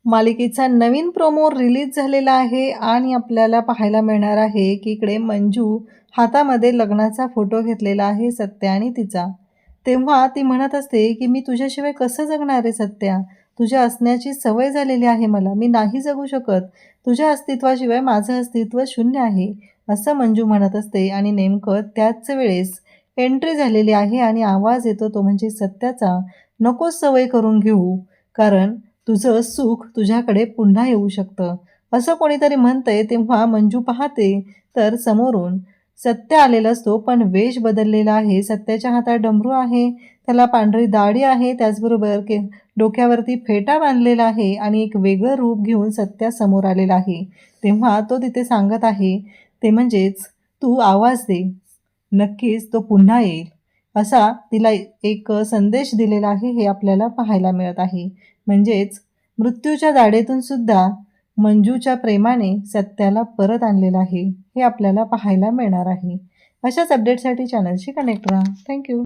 मालिकेचा नवीन promo release झालेला आहे आणि आपल्याला पाहायला मिळणार आहे की इकडे मंजू हातामध्ये लग्नाचा फोटो घेतलेला आहे सत्या आणि तिचा. तेव्हा ती म्हणत असते की मी तुझ्याशिवाय कसं जगणार आहे सत्या, तुझ्या असण्याची सवय झालेली आहे मला, मी नाही जगू शकत, तुझ्या अस्तित्वाशिवाय माझं अस्तित्व शून्य आहे, असं मंजू म्हणत असते. आणि नेमकं त्याच वेळेस एंट्री झालेली आहे आणि आवाज येतो तो म्हणजे सत्याचा. नकोच सवय करून घेऊ, कारण तुझं सुख तुझ्याकडे पुन्हा येऊ शकतं, असं कोणीतरी म्हणतंय. तेव्हा मंजू पाहते तर समोरून सत्य आलेला असतो, पण वेश बदललेला आहे. सत्याच्या हातात डमरू आहे, त्याला पांढरी दाढी आहे, त्याचबरोबर डोक्यावरती फेटा बांधलेला आहे आणि एक वेगळं रूप घेऊन सत्या समोर आलेला आहे. तेव्हा तो तिथे सांगत आहे ते म्हणजेच तू आवाज दे, नक्कीच तो पुन्हा येईल, असा तिला एक संदेश दिलेला आहे. हे आपल्याला पाहायला मिळत आहे. म्हणजेच मृत्यूच्या दाढेतून सुद्धा मंजूच्या प्रेमाने सत्याला परत आणलेलं आहे, हे आपल्याला पाहायला मिळणार आहे. अशाच अपडेटसाठी चॅनलशी कनेक्ट राहा. थँक्यू.